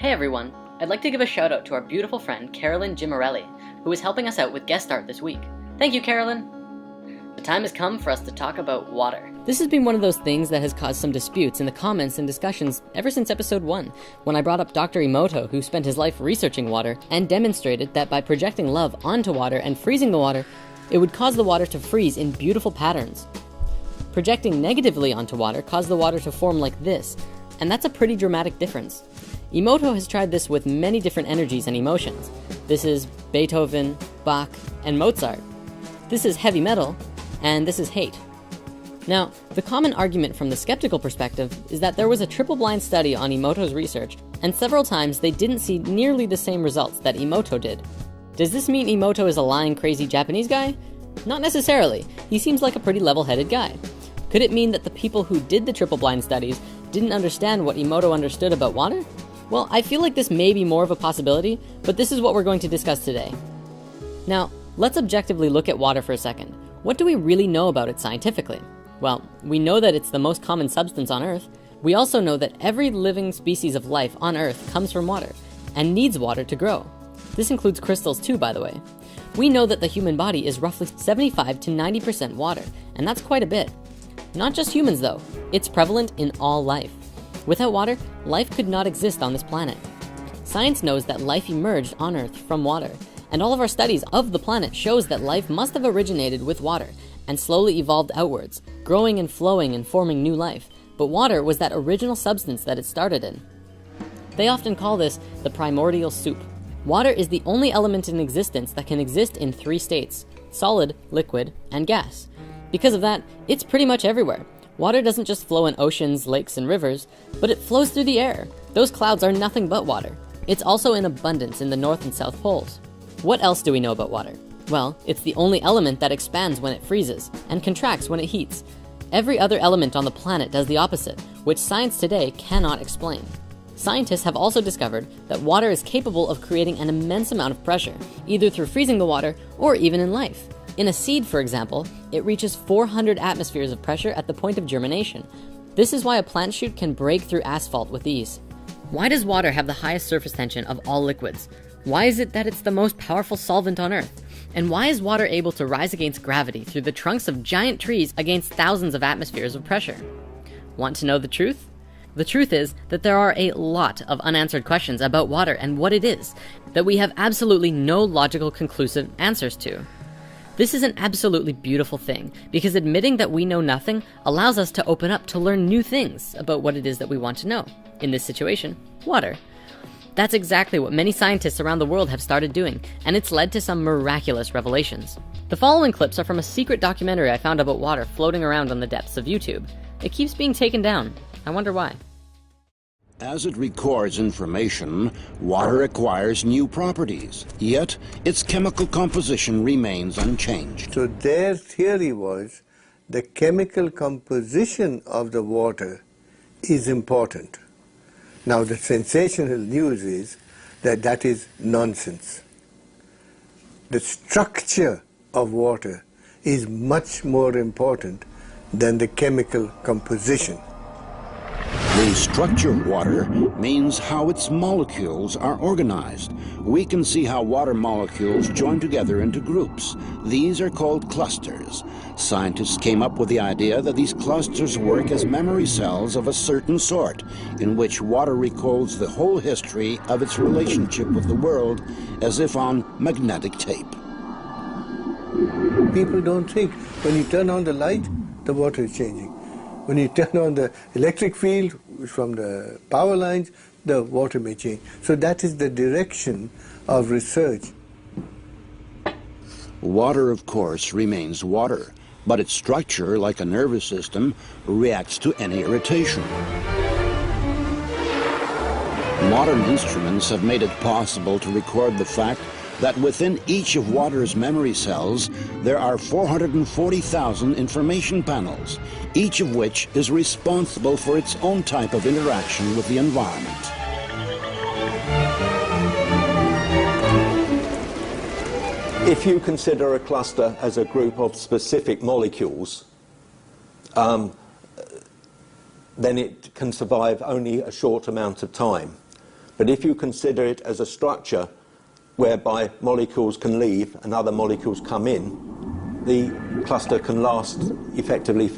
Hey everyone, I'd like to give a shout out to our beautiful friend Carolyn Gimarelli, who is helping us out with guest art this week. Thank you, Carolyn! The time has come for us to talk about water. This has been one of those things that has caused some disputes in the comments and discussions ever since episode 1, when I brought up Dr. Emoto, who spent his life researching water and demonstrated that by projecting love onto water and freezing the water, it would cause the water to freeze in beautiful patterns. Projecting negatively onto water caused the water to form like this, and that's a pretty dramatic difference. Emoto has tried this with many different energies and emotions. This is Beethoven, Bach, and Mozart. This is heavy metal, and this is hate. Now, the common argument from the skeptical perspective is that there was a triple-blind study on Emoto's research, and several times they didn't see nearly the same results that Emoto did. Does this mean Emoto is a lying, crazy Japanese guy? Not necessarily. He seems like a pretty level-headed guy. Could it mean that the people who did the triple-blind studies didn't understand what Emoto understood about water? Well, I feel like this may be more of a possibility, but this is what we're going to discuss today. Now, let's objectively look at water for a second. What do we really know about it scientifically? Well, we know that it's the most common substance on Earth. We also know that every living species of life on Earth comes from water, and needs water to grow. This includes crystals too, by the way. We know that the human body is roughly 75 to 90% water, and that's quite a bit. Not just humans though, it's prevalent in all life. Without water, life could not exist on this planet. Science knows that life emerged on Earth from water, and all of our studies of the planet shows that life must have originated with water and slowly evolved outwards, growing and flowing and forming new life. But water was that original substance that it started in. They often call this the primordial soup. Water is the only element in existence that can exist in 3 states: solid, liquid, and gas. Because of that, it's pretty much everywhere. Water doesn't just flow in oceans, lakes, and rivers, but it flows through the air. Those clouds are nothing but water. It's also in abundance in the North and South Poles. What else do we know about water? Well, it's the only element that expands when it freezes, and contracts when it heats. Every other element on the planet does the opposite, which science today cannot explain. Scientists have also discovered that water is capable of creating an immense amount of pressure, either through freezing the water or even in life. In a seed, for example, it reaches 400 atmospheres of pressure at the point of germination. This is why a plant shoot can break through asphalt with ease. Why does water have the highest surface tension of all liquids? Why is it that it's the most powerful solvent on Earth? And why is water able to rise against gravity through the trunks of giant trees against thousands of atmospheres of pressure? Want to know the truth? The truth is that there are a lot of unanswered questions about water and what it is that we have absolutely no logical conclusive answers to. This is an absolutely beautiful thing, because admitting that we know nothing allows us to open up to learn new things about what it is that we want to know. In this situation, water. That's exactly what many scientists around the world have started doing, and it's led to some miraculous revelations. The following clips are from a secret documentary I found about water floating around on the depths of YouTube. It keeps being taken down. I wonder why. As it records information, water acquires new properties, yet its chemical composition remains unchanged. So their theory was the chemical composition of the water is important. Now the sensational news is that that is nonsense. The structure of water is much more important than the chemical composition. The structure of water means how its molecules are organized. We can see how water molecules join together into groups. These are called clusters. Scientists came up with the idea that these clusters work as memory cells of a certain sort, in which water records the whole history of its relationship with the world as if on magnetic tape. People don't think when you turn on the light, the water is changing. When you turn on the electric field from the power lines, the water may change. So that is the direction of research. Water, of course, remains water, but its structure, like a nervous system, reacts to any irritation. Modern instruments have made it possible to record the fact that within each of water's memory cells, there are 440,000 information panels, each of which is responsible for its own type of interaction with the environment. If you consider a cluster as a group of specific molecules, then it can survive only a short amount of time. But if you consider it as a structure whereby molecules can leave and other molecules come in, the cluster can last effectively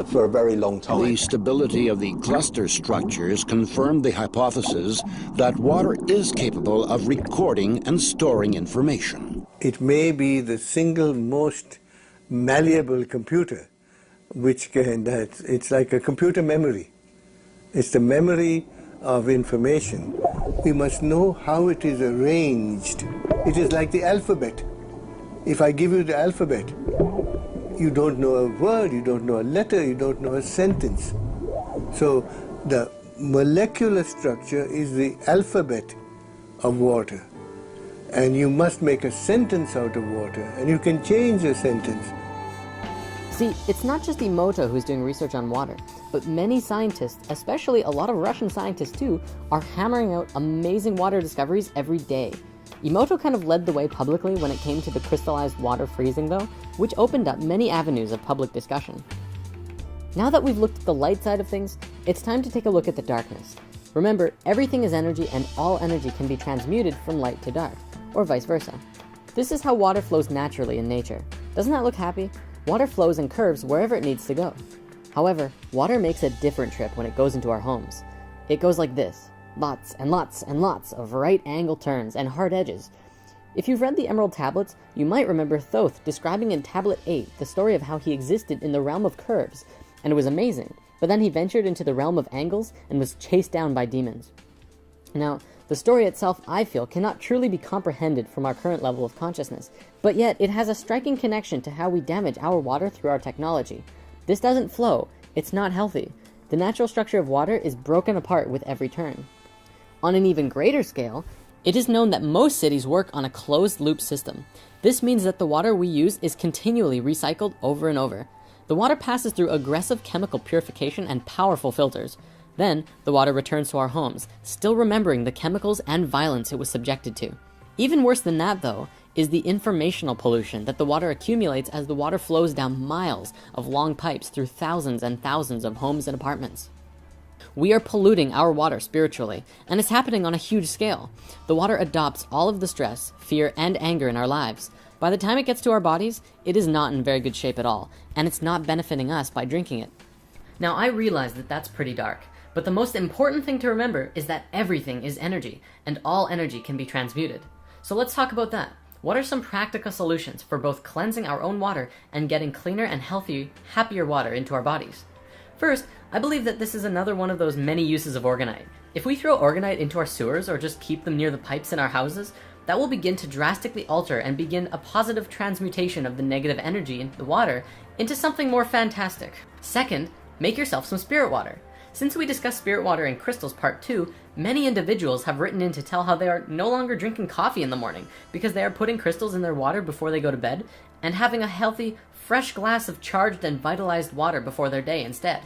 for a very long time. The stability of the cluster structures confirmed the hypothesis that water is capable of recording and storing information. It may be the single most malleable computer, which it's like a computer memory. It's the memory of information. We must know how it is arranged. It is like the alphabet. If I give you the alphabet, you don't know a word, you don't know a letter, you don't know a sentence. So the molecular structure is the alphabet of water. And you must make a sentence out of water, and you can change a sentence. See, it's not just Emoto who's doing research on water, but many scientists, especially a lot of Russian scientists too, are hammering out amazing water discoveries every day. Emoto kind of led the way publicly when it came to the crystallized water freezing though, which opened up many avenues of public discussion. Now that we've looked at the light side of things, it's time to take a look at the darkness. Remember, everything is energy and all energy can be transmuted from light to dark, or vice versa. This is how water flows naturally in nature. Doesn't that look happy? Water flows and curves wherever it needs to go. However, water makes a different trip when it goes into our homes. It goes like this. Lots and lots and lots of right angle turns and hard edges. If you've read the Emerald Tablets, you might remember Thoth describing in Tablet 8 the story of how he existed in the realm of curves, and it was amazing, but then he ventured into the realm of angles and was chased down by demons. Now, the story itself, I feel, cannot truly be comprehended from our current level of consciousness, but yet it has a striking connection to how we damage our water through our technology. This doesn't flow, it's not healthy. The natural structure of water is broken apart with every turn. On an even greater scale, it is known that most cities work on a closed-loop system. This means that the water we use is continually recycled over and over. The water passes through aggressive chemical purification and powerful filters. Then, the water returns to our homes, still remembering the chemicals and violence it was subjected to. Even worse than that, though, is the informational pollution that the water accumulates as the water flows down miles of long pipes through thousands and thousands of homes and apartments. We are polluting our water spiritually, and it's happening on a huge scale. The water adopts all of the stress, fear, and anger in our lives. By the time it gets to our bodies, it is not in very good shape at all, and it's not benefiting us by drinking it. Now, I realize that that's pretty dark, but the most important thing to remember is that everything is energy, and all energy can be transmuted. So let's talk about that. What are some practical solutions for both cleansing our own water and getting cleaner and healthier, happier water into our bodies? First, I believe that this is another one of those many uses of orgonite. If we throw orgonite into our sewers or just keep them near the pipes in our houses, that will begin to drastically alter and begin a positive transmutation of the negative energy in the water into something more fantastic. Second, make yourself some spirit water. Since we discussed spirit water in crystals part 2, many individuals have written in to tell how they are no longer drinking coffee in the morning because they are putting crystals in their water before they go to bed and having a healthy, fresh glass of charged and vitalized water before their day instead.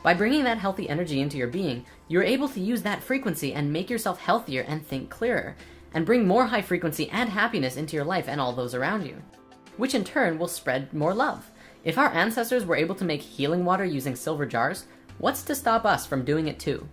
By bringing that healthy energy into your being, you're able to use that frequency and make yourself healthier and think clearer, and bring more high frequency and happiness into your life and all those around you, which in turn will spread more love. If our ancestors were able to make healing water using silver jars, what's to stop us from doing it too?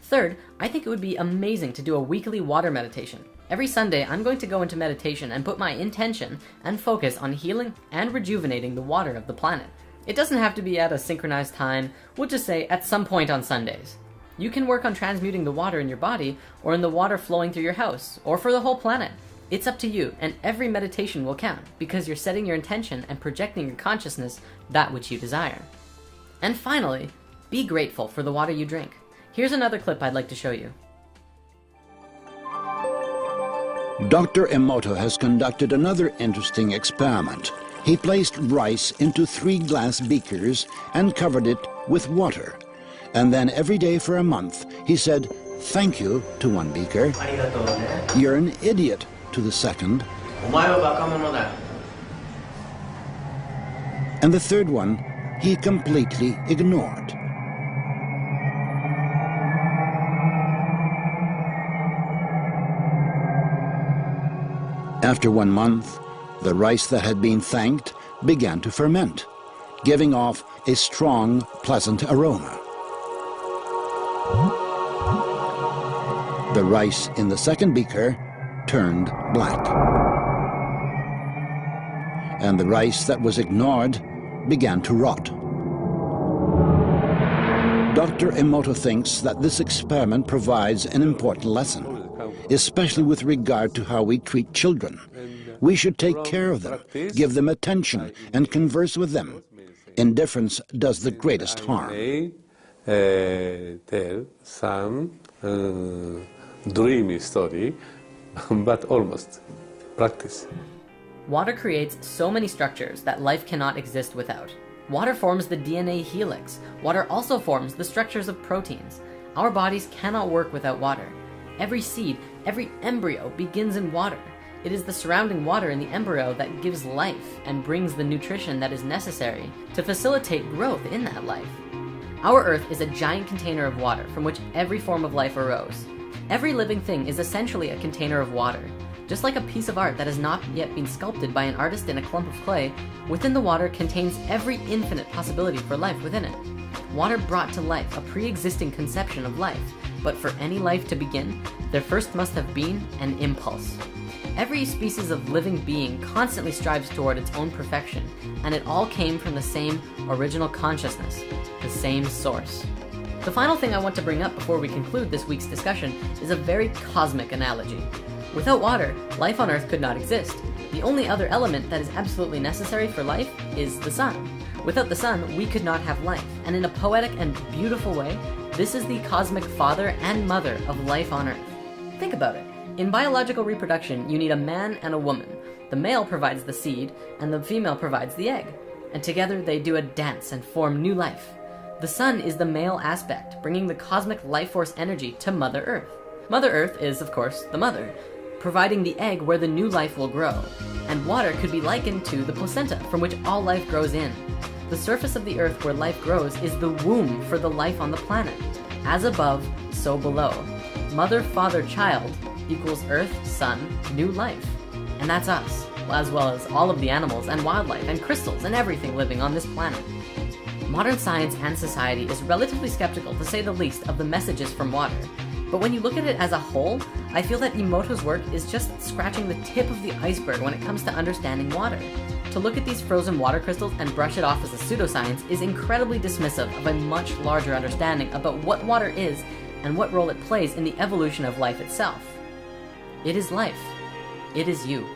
Third, I think it would be amazing to do a weekly water meditation. Every Sunday, I'm going to go into meditation and put my intention and focus on healing and rejuvenating the water of the planet. It doesn't have to be at a synchronized time, we'll just say at some point on Sundays. You can work on transmuting the water in your body, or in the water flowing through your house, or for the whole planet. It's up to you, and every meditation will count, because you're setting your intention and projecting your consciousness that which you desire. And finally, be grateful for the water you drink. Here's another clip I'd like to show you. Dr. Emoto has conducted another interesting experiment. He placed rice into 3 glass beakers and covered it with water. And then every day for a month, he said, "Thank you" to one beaker, "You're an idiot" to the second, and the third one he completely ignored. After 1 month, the rice that had been thanked began to ferment, giving off a strong, pleasant aroma. The rice in the second beaker turned black. And the rice that was ignored began to rot. Dr. Emoto thinks that this experiment provides an important lesson, especially with regard to how we treat children. We should take care of them, give them attention, and converse with them. Indifference does the greatest harm. Tell some dreamy story, but almost practice. Water creates so many structures that life cannot exist without. Water forms the DNA helix. Water also forms the structures of proteins. Our bodies cannot work without water. Every seed, every embryo begins in water. It is the surrounding water in the embryo that gives life and brings the nutrition that is necessary to facilitate growth in that life. Our Earth is a giant container of water from which every form of life arose. Every living thing is essentially a container of water. Just like a piece of art that has not yet been sculpted by an artist in a clump of clay, within the water contains every infinite possibility for life within it. Water brought to life a pre-existing conception of life, but for any life to begin, there first must have been an impulse. Every species of living being constantly strives toward its own perfection, and it all came from the same original consciousness, the same source. The final thing I want to bring up before we conclude this week's discussion is a very cosmic analogy. Without water, life on Earth could not exist. The only other element that is absolutely necessary for life is the sun. Without the sun, we could not have life, and in a poetic and beautiful way, this is the cosmic father and mother of life on Earth. Think about it. In biological reproduction, you need a man and a woman. The male provides the seed, and the female provides the egg. And together they do a dance and form new life. The sun is the male aspect, bringing the cosmic life force energy to Mother Earth. Mother Earth is, of course, the mother, providing the egg where the new life will grow. And water could be likened to the placenta from which all life grows in. The surface of the Earth where life grows is the womb for the life on the planet. As above, so below. Mother, father, child equals Earth, sun, new life. And that's us, as well as all of the animals and wildlife and crystals and everything living on this planet. Modern science and society is relatively skeptical, to say the least, of the messages from water. But when you look at it as a whole, I feel that Emoto's work is just scratching the tip of the iceberg when it comes to understanding water. To look at these frozen water crystals and brush it off as a pseudoscience is incredibly dismissive of a much larger understanding about what water is and what role it plays in the evolution of life itself. It is life. It is you.